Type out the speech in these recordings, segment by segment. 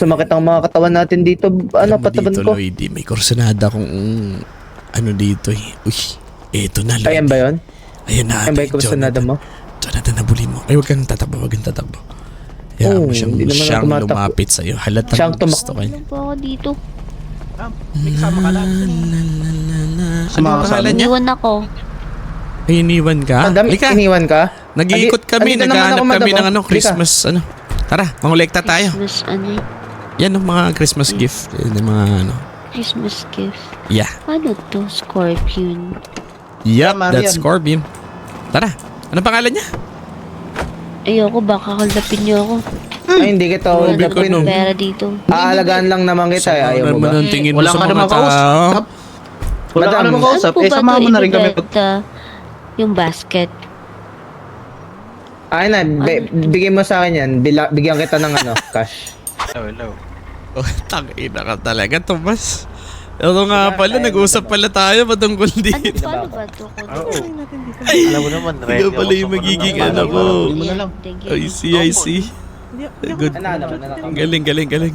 Sumakit ang mga katawan natin dito. Ano, pataban dito, ko. Lloydie, may kursunada kung ano dito eh. Uy, eto na, Lloydie. Ayan ba yun? Ayan na. Ayan ba yung kursunada mo? Jonathan, nabuli mo. Ay, huwag kang tatakbo, huwag kang tatakbo. Hayaan mo siyang, hindi naman ako siyang tumatakbo. lumapit sa'yo. Halatang Siyang gusto kayo. Ano po ako dito? May kasama ka lang. Ano ang pangalan niya? Iniwan ako. Ay, iniwan ka? Madam, Halika. iniwan ka? Nag-iikot kami, Andito naman naghahanap ako, kami madam, ng ano, oh. Christmas, ano. Tara, mangolekta tayo. Christmas, ano eh? Yan ang mga Christmas gift. Yan ang mga ano. Christmas gift. Yeah. Ano to? Scorpion. Yup, Marian. that's Scorpion. Tara, anong pangalan niya? Ayoko, baka kalapin niyo ako. Ay, hindi kita Wala hold Grabe ka, akong no? pera dito. Aalagaan lang naman kita. Ayaw mo ba? Ano ang tingin mo Wala sa ka mga naman tao? kausap. Wala ka Madam, naman kausap. Ano po Eh, ba samahan ito mo na rin kami. ibibenta? Yung basket. Ay na, bigay mo sa akin yan. Bigyan kita ng ano, cash. Hello. Oh, tangina ka talaga, Tomas. Ito nga pala, nag-usap pala tayo patungkol Ano, dito. paano ba ito? Alam mo naman, Ikaw pala yung magiging ano ko. mo na lang. Thank I you. see, I see. Good. Ano. Ang galing, galing, galing.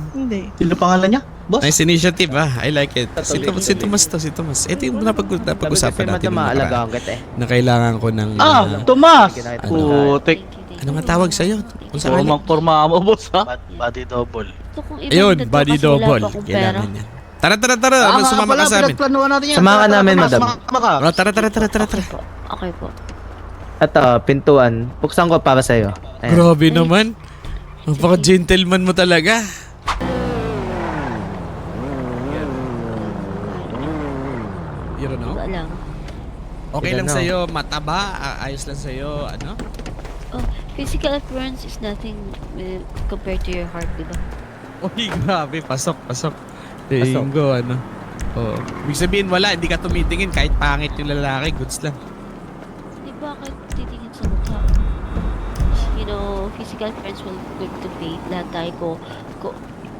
Sino pangalan niya? Boss? Nice initiative I like it. Si Tomas to, si Tomas. Ito yung napag-usapan natin nung nakaraan, Maalagaan kita eh. na kailangan ko ng... Tomas! Ano? Putik. Thank you. ano nga tawag sa'yo? Kung sakali. Porma mo, boss, ha? Body double. Ito kung ibang Ayun, dito body kasi wala double. pa akong pera. Kailangan yan. Tara. Ano, sumama ka sa amin. Pinagplanuhan natin yan. Samahan ka namin, madam. Sumama ka. Oh, tara. Okay po. At pintuan. Buksan ko para sa'yo. Ayan. Grabe naman. Napaka-gentleman mo talaga. You don't know? Wala lang. Okay You lang don't know. sa'yo, mataba, ayos lang sa'yo, ano? Oh, physical appearance is nothing compared to your heart, di ba? Uy, grabe, pasok. Tingin ko, ano? Oo. Ibig sabihin, wala, hindi ka tumitingin kahit pangit yung lalaki, goods lang. Di ba kahit titingin sa mukha? You know, physical appearance will go to fade. Lahat tayo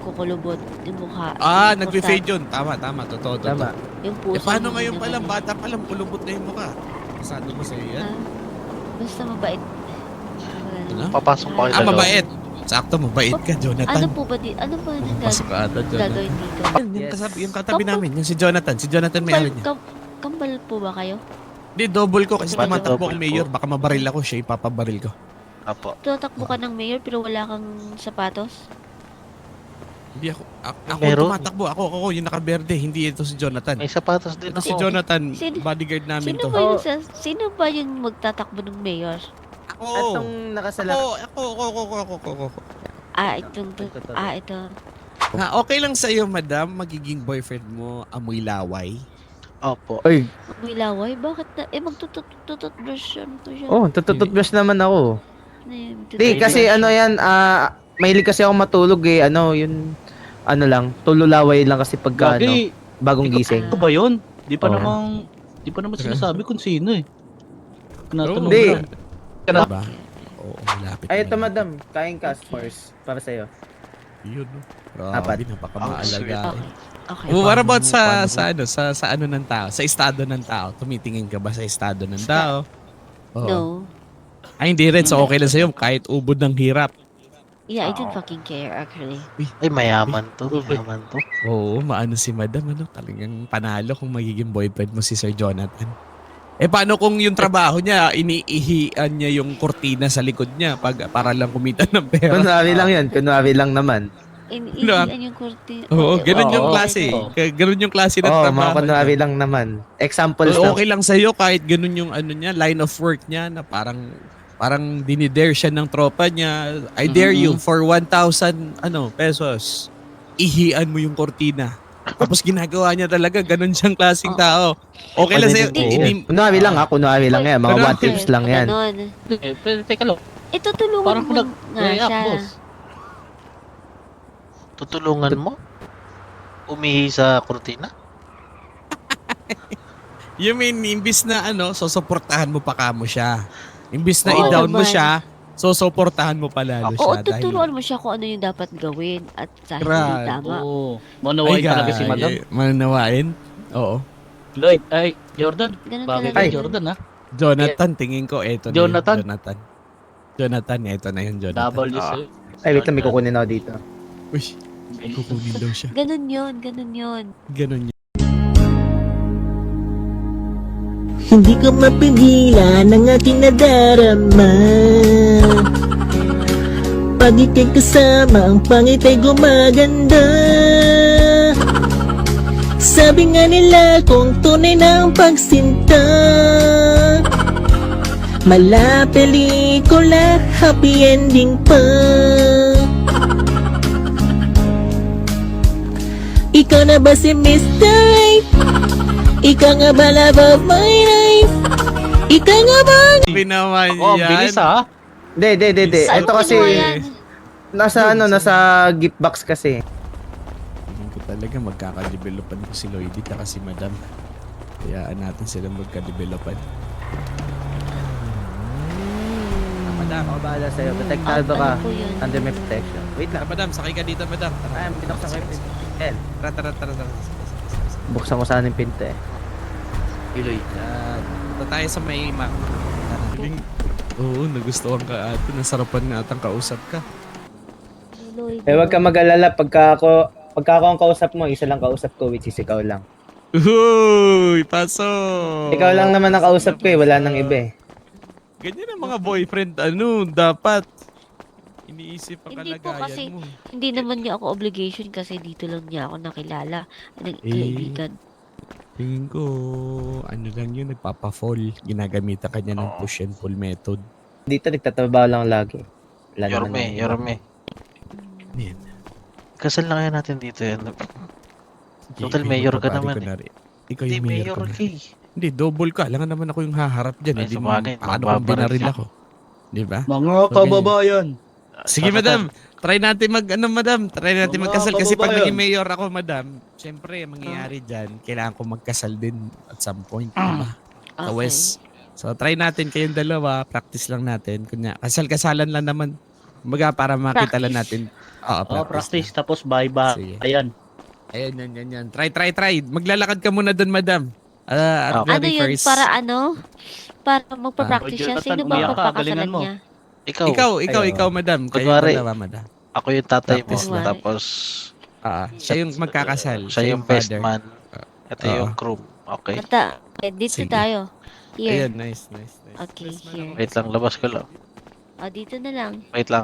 kukulubot yung mukha. Ah, Yung nagbe-fade yun. Tama, totoo. Tama. Yung puso. Eh, paano hindi ngayon naman pa lang, yun. bata pa lang, pulubot na yung mukha? Kasado mo sa'yo yan? Ah, basta mabait. Ano? Papasok pa kayo Ah, sa loob. mabait. Sakto, mabait ka, Jonathan. Ano po ba ano ba yung Pasok ka ata, Jonathan. gagawin dito? Yung katabi namin, yung si Jonathan. Si Jonathan may ano niya. Kambal po ba kayo? Hindi, double ko kasi Baka tumatakbo double ang mayor. po. Baka mabaril ako, siya ipapabaril ko. Apo. Tatakbo ka ng mayor pero wala kang sapatos? Hindi ako, ako Meron. tumatakbo. Ako, yung nakaberde. Hindi ito si Jonathan. May sapatos din Ito si ako. Jonathan, Sino- bodyguard namin Sino to. ba yung sino ba yung magtatakbo ng mayor? Ako! Atong nakasala. Ako. Ah, ito. Ha, okay lang sa'yo, madam, magiging boyfriend mo amoy laway? Opo. Uy, May laway? Bakit na? Magtutututbrush yan to siya. oh, tutututbrush naman ako. Ano yun? Di, kasi ano yan, mahilig kasi ako matulog eh. Ano, yun, ano lang, tululaway lang kasi pagka, ano, Gagi, bagong gising. ito ba yun? Di pa Oo. naman sinasabi kung sino eh. Tinatanong Hindi. lang. Diba? Oo, malapit. Ay, ito na yun. madam, kain ka, Spurs, para sa'yo. Yun, no? Apat. Grabe, napakamaalaga. Okay. Well, what about sa ano ng tao? Sa estado ng tao? Tumitingin ka ba sa estado ng tao? Oo. No. Ay, hindi rin. So, okay lang sa'yo kahit ubod ng hirap. Yeah, I don't fucking care actually. Ay, mayaman to. Mayaman to. Oo, maano si madam, ano? Talagang panalo kung magiging boyfriend mo si Sir Jonathan. Eh, paano kung yung trabaho niya, iniihian niya yung kortina sa likod niya para lang kumita ng pera? Kunwari lang naman. Iniiyan yung kurti. Oo, ganun yung Oo. klase. Ganun yung klase ng Oo, mga trabaho. kunwari lang naman. Examples Well, lang. okay lang sa'yo kahit ganun yung ano niya, line of work niya na parang dinidare siya ng tropa niya. I dare you for 1,000 pesos. Ihian mo yung kortina. Tapos ginagawa niya talaga, ganun siyang klaseng tao. Okay lang sa'yo. Kunwari lang kunwari lang yan. Mga Ganun. what ifs lang yan. Ganon. Pero teka lang, Ito tulungan parang mo nga nag-react, siya. boss. Tutulungan mo? Umihi sa kurtina? You mean, imbis na susuportahan mo pa kamo siya. Imbis na Oo i-down mo naman. siya, susuportahan mo pa lalo Oo, siya. tuturuan mo siya kung ano yung dapat gawin at sa hindi Grabe. tama. Oo. Manawain talaga si madam. Manawain? Oo. Lloyd, ay, Jordan. Ganun Bagay talaga. kay Jordan, ha? Jonathan, tingin ko, eto na Jonathan? yun. Jonathan, eto na yun, Jonathan. W sa'yo. Ay, wait lang, may kukunin ako dito. Uy, Kukunin daw siya. Ganun yun, ganun yun. Ganon yun. Hindi ko mapigilan ang aking nadarama. Pag ika'y kasama, ang pangit ay gumaganda. Sabi nga nila kung tunay ng pagsinta, mala pelikula, happy ending pa. Ikaw na ba si Mr. Right? Ikaw nga ba love of my life? Ikaw nga ba? Pinaman Oh, ang yan. bilis ah. Hindi. Saan Ito mo kasi, kinuha yan? nasa gift box kasi. Tingin ko talaga magkakadevelopan ko si Lloydie at si Madam. Hayaan natin sila magka-developan. Madam, ako bahala sa'yo. Protektado ka. Ano po yun? Under my protection. Wait lang. Madam, sakay ka dito, Madam. Ay, binuksan ko yung pinto. El, Tara. buksan ko sana yung pinto eh. Iloy. Yan. Punta tayo sa may map. Oo, nagustuhan ka ate. Nasarapan nga atang kausap ka. Lloyd, Eh, wag ka mag-alala. Pagka ako ang kausap mo, isa lang kausap ko, which is ikaw lang. Uy, pasok! Ikaw lang naman ang kausap ko eh, wala nang iba eh. Ganyan ang mga boyfriend, dapat. Iniisip ang Hindi po kalagayan kasi- mo. Hindi naman niya ako obligation kasi dito lang niya ako nakilala. Kaibigan. Tingin ko, lang yun, nagpapa-fall. Ginagamitan kanya ng Oo. push and pull method. Dito nagtatrabaho lang lagi. Wala naman Yorme. Yan. Kasal na kaya natin dito yan. Total mayor ka naman eh. Ikaw Hindi, yung mayor mayor ka na. ka eh. Hindi, double ka. Alangan naman ako yung haharap dyan. Ay, Hindi sabagay, paano kung mababaril binaril ka. ako? Di ba? Mga Okay. kababayan. Sige, madam. Try natin madam. Try natin Mga magkasal kasi pag kababayan. naging mayor ako, madam, syempre, ang mangyayari dyan, kailangan ko magkasal din at some point, diba? Sa Okay. West. So, try natin kayong dalawa. Practice lang natin. Kunya, kasal-kasalan lang naman. Kumbaga, para makita lang natin. Oo, Oh, practice lang. tapos bye-bye. Sige. Ayan. Ayan, yan. Try. Maglalakad ka muna doon, madam. At Ano very yun? first. Para ano? Para magpa-practice siya. Jonathan, Sino ba umiyak ka, magpapakasalan galingan mo. niya? Ikaw, madam. Kayo Kunwari, dalawa, madam. Ako yung tatay mo. Practice lang. Tapos, Siya yung magkakasal. siya yung best father. man. Ito Oo. yung groom. Okay. Mata, dito Sige. tayo. Here. Ayan, nice. Okay, Yes, here. madam. Wait lang, labas ko lang. O, dito na lang. Wait lang.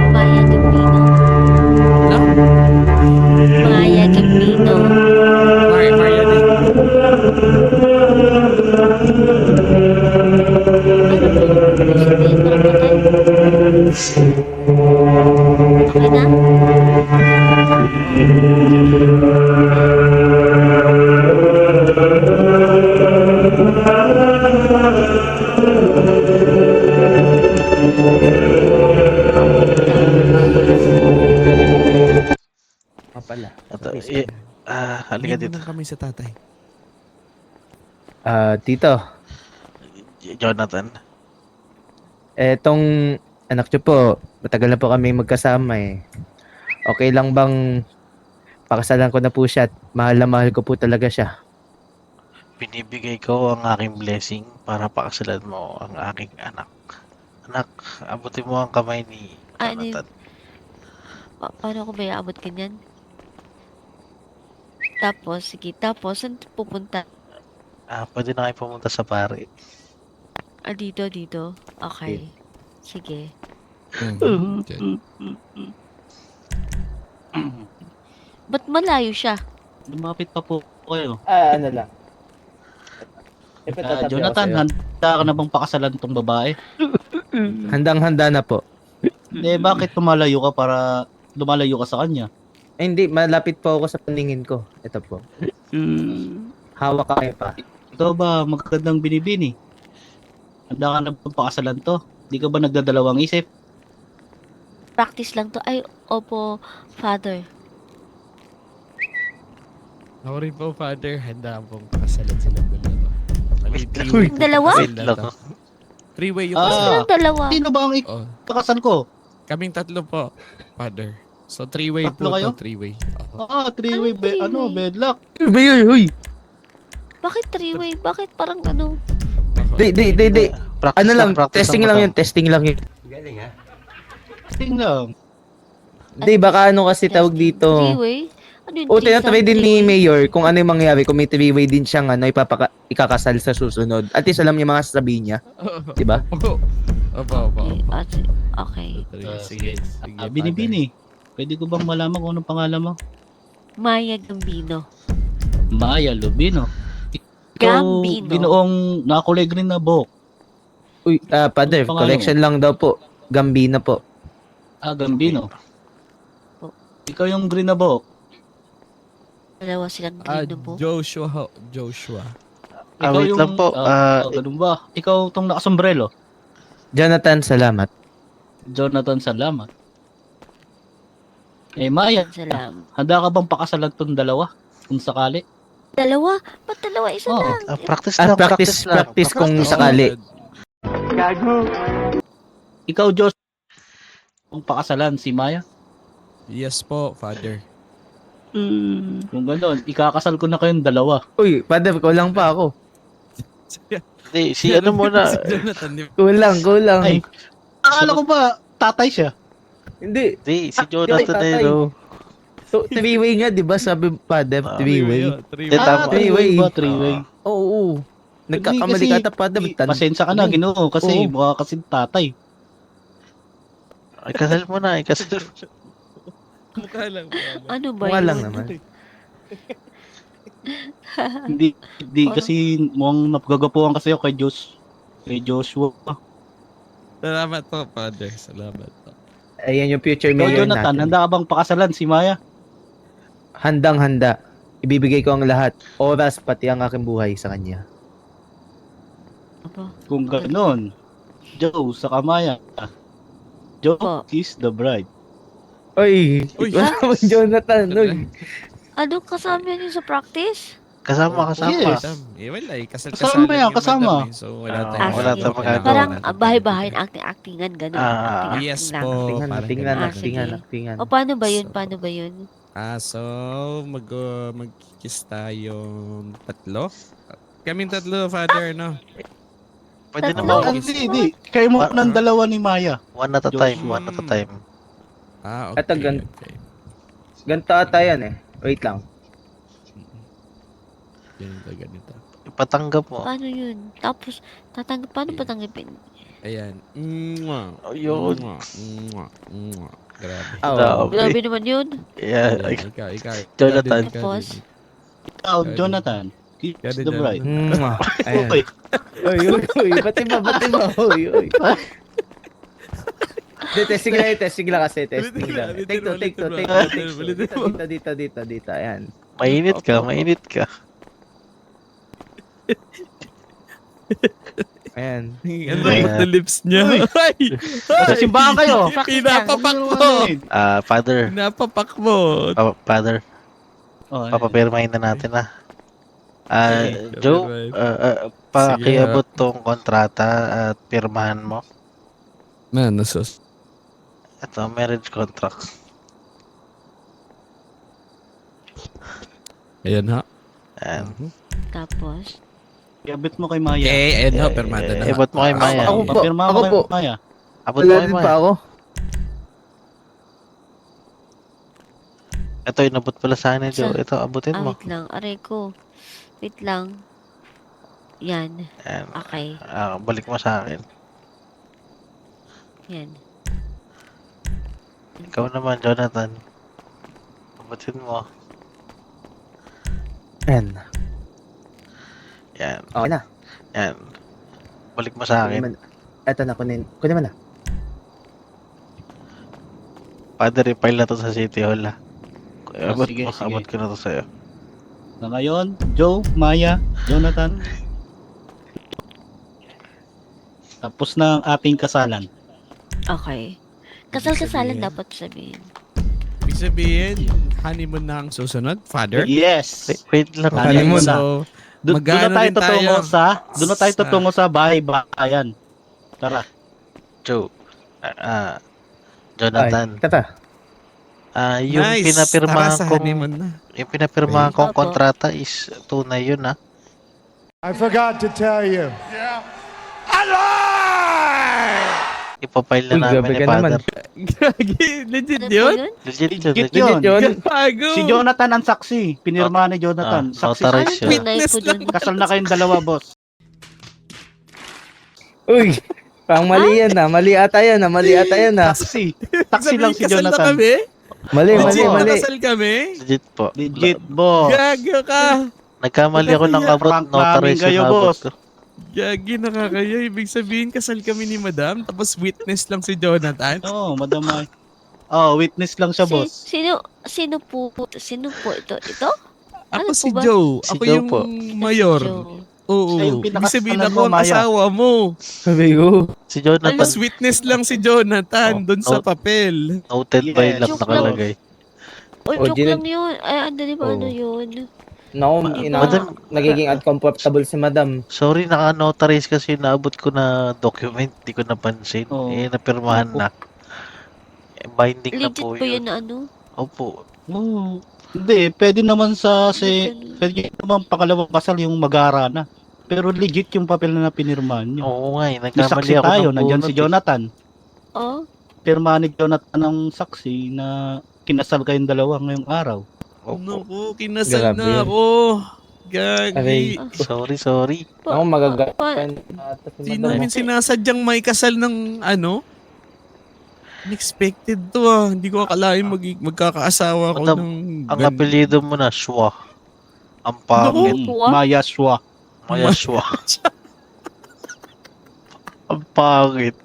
Maya Gambino. Ano? Maya Gambino. Maria din. Okay na? Ah, pala. Ito, Okay, halika Tingin dito. mo lang kami sa tatay. Tito, Jonathan. etong anak niyo po, matagal na po kami magkasama eh. Okay lang bang pakasalan ko na po siya at mahal na mahal ko po talaga siya. Binibigay ko ang aking blessing para pakasalan mo ang aking anak. Anak, abutin mo ang kamay ni Ano yun? Jonathan. Paano ko ba iaabot ganyan? Tapos, sige. Tapos, saan pupunta? Pwede na kayo pumunta sa pare. Dito. Okay. Sige. Diyan. Ba't malayo siya? Lumapit pa po kayo. Ano lang. Jonathan, handa ka na bang pakasalan tong babae? Handang-handa na po. Bakit lumalayo ka sa kanya? Hindi, malapit po ako sa paningin ko. Ito po. Hawak kayo pa. Ito ba magandang binibini? Handa ka na bang pakasalan to? Di ka ba nagdadalawang isip? Practice lang to. Ay, opo, father. Ako rin po, father. Handa akong pakasalan silang dalawa. Bali, Wait, three-way Ang dalawa? po Wait kasal na lang. to. Three-way yung Ah. kasal. Silang dalawa. Sino ba ang Oh, ikakasan ko? kaming tatlo po, father. So, three-way Tatlo po kayo? to, three-way. Three-way, Anong three-way? bedlock. Huy! Bakit three-way? Bakit parang ano? Di. Practice Ano lang, practice testing lang mo yun, testing lang yun. Ting lang. Hindi, baka ano kasi tawag dito. Three-way? Ano yung O, tinatry din ni three-way? Mayor kung ano yung mangyayari kung may three-way din siyang ikakasal sa susunod. At least alam niya mga sasabihin niya. Diba? Opo. Okay. Okay. Sige. Sige. Binibini, pwede ko bang malaman kung anong pangalan mo? Maya Gambino. Maya Lubino. Ikaw, Gambino. binoong nakakulay green na buhok. Uy, Father, Ano pangalan correction lang daw po. Gambina po. Gambino. Po. Ikaw yung green na buhok. Dalawa silang green na po. Joshua. wait lang po. Ganun ba? Ikaw tong nakasombrelo. Jonathan, salamat. Jonathan, salamat. Maya, Salam. handa ka bang pakasalan tong dalawa? Kung sakali? Dalawa? Ba't dalawa? Isa Oo. lang. Practice At lang, practice kung sakali. Ikaw, Josh, kung pakasalan si Maya? Yes po, Father. Kung gano'n, ikakasal ko na kayong dalawa. Uy, Father, kulang pa ako. Hindi, si ano muna. Si Jonathan, di ba? Kulang. Ay, akala ko ba tatay siya? Hindi. Hindi, si Jonathan tatay. eh, no? So, three-way nga, di ba? Sabi Father, three-way. Three-way. Tama. Three-way. Three-way. Oo. Nagkakamali Kasi- ka ta, Father. Pasensya ka na, Ginoo, kasi Oo. mukha kasi tatay. Ikasal mo na, ikasal mo. Mukha lang. Ano ba Mukha yun? lang naman. Hindi Parang- kasi mukhang napagagapuhan kasi ako kay Joshua. Salamat po, Father. Salamat po. Ayan yung future Ikaw, mayor Jonathan, natin. handa ka bang pakasalan si Maya? Handang-handa. Ibibigay ko ang lahat. Oras, pati ang aking buhay sa kanya. Aba. Kung gano'n, Joe, saka Maya. Joe, Po. kiss the bride. Uy! Uy. Wala naman Jonathan. Uy. Ano kasama niyo sa practice? Kasama. Yes. Wala eh. Kasama yan, kasama. So, wala Ah, tayong wala sige. tayong magagawa. Parang bahay-bahay na acting-actingan, gano'n. Ah, Acting-acting yes lang. po. Tingnan, parang tingnan, ganun. tingnan, sige. tingnan. O, paano ba yun? So- Paano ba yun? So, mag-kiss tayong tatlo? Kaming tatlo, Father, no? Pwede Tatlo. naman. Hindi. Kayo mo ng dalawa ni Maya. One at a time, one at a time. Okay. Ito, Okay. Ganito ata yan eh. Wait lang. Ganito. Ipatanggap mo. Paano yun? Tapos, paano patanggapin? Ayan. Ayun. Grabe. Oh. Grabe naman yun. Yeah, Ayan, ikaw. Jonathan. Ikaw din, Tapos? Ikaw, Jonathan, kiss Ikaw din, the bride. Mwah. Ayan. Okay. Uy. Pati ba? Uy. Hindi, testing lang kasi. Testing lang. Take two. Dito. Ayan. Mainit ka. Ayan. Ang lambot na lips niya. Uy. Ay! Sa simbahan kayo. Pinapapak mo! Father. Pinapapak mo! Father, Oh, papapirmahin na natin na. Okay, Joe, copyright. pakiabot tong kontrata at pirmahan mo. Man, nasos. Ito, marriage contract. Ayan ha. Ayan. Tapos, iabot mo kay Maya. Okay, ayan ha. Permada na. Ibot mo kay Maya. Ako po. Papirma mo kay Maya. Abot mo Wala kay din Maya. pa ako. Ito, inabot pala sa akin ni Joe. Saan? Ito, abutin mo. wait lang. Aray ko. Wait lang. Yan. Ayan. Okay. Balik mo sa akin. Yan. Ikaw naman, Jonathan. Abutin mo. Ayan. Yan. Okay na. Yan. Balik mo sa akin. Eto na, kunin mo na. Father, i-file na to sa City Hall, ha? Abot sige, mo, sige. abot ko na to sa'yo. Na ngayon, Joe, Maya, Jonathan. Tapos na ang ating kasalan. Okay. Kasal-kasalan Sabihin. dapat sabihin. Ibig sabihin, honeymoon na ang susunod, Father? Yes. Wait lang. Honeymoon. So, Doon na Mag-ano tayo rin tayo tutungo sa bahay-bahayan. Tara. Joe. Jonathan. Tata. Yung nice. pinapirmahan Tara sa kong honeymoon na. yung pinapirmahan kong Opo. kontrata is tunay yun, ha? I forgot to tell you. Ipapile Uy, na namin grabe ni ka naman. Father. Gagi, legit Ano po yun? yun? Legit yun, Legit legit. yun. Legit yun. Gago! Si Jonathan ang saksi. Pinirma ni Jonathan. Saksi. Notarized Ano siya. tunay po dun? Kasal na kayong dalawa, boss. Uy, pang mali yan na. Mali ata yan na. Mali ata yan na. Saksi. Saksi lang si Kasal na Jonathan. kami? Mali, Oo. mali, Legit na mali. kasal kami? Legit po. Legit, boss. Gago ka! Nagkamali ako ng abot. Prank Notarized namin kayo, yung abot boss. ko. Gagi, nakakaya. Ibig sabihin, kasal kami ni Madam, tapos witness lang si Jonathan. Oo, madamay. Oh, witness lang siya, boss. Sino po ito? Ito? Ako Ano si po ba? Joe. Si Ako Joe yung po. mayor. Joe. Oo. Siya yung Ibig sabihin pinakasalan ako mo, ang Maya. asawa mo. Sabi ko. Si Jonathan, Tapos witness lang si Jonathan Oh, doon sa oh. papel. noted by Yes. lang Joke nakalagay. O, Oh, joke Gina- lang yun. Ay, ano di ba Oh. ano yun? Naku, Madam, nagiging uncomfortable si madam. sorry, naka-notarize kasi naabot ko na document. Di ko napansin. Oo. Napirmahan na. Binding na Legit po po yun. yun na ano? Opo. Oo. Hindi, pwede naman Ganun. pwede naman pangalawang kasal yung magara na. Pero legit yung papel na pinirmahan nyo. Oo nga May nagkamali saksi ako tayo, ng nandyan si bunot, Jonathan. Oh? Pirma ni Jonathan ang saksi na kinasal kayong dalawa ngayong araw. Opo. Naku, kinasal Grabe na yun. ako. Gagi. Sorry. Naku, magagapan. Sino min sinasadyang may kasal ng ano? Unexpected to ah. Hindi ko akalain magkakaasawa ko Madam, ng... Ang apelyido mo na, Shwa. Ang Naku. pangit. Shwa? Maya Shwa. Maya Shwa. Ang pangit.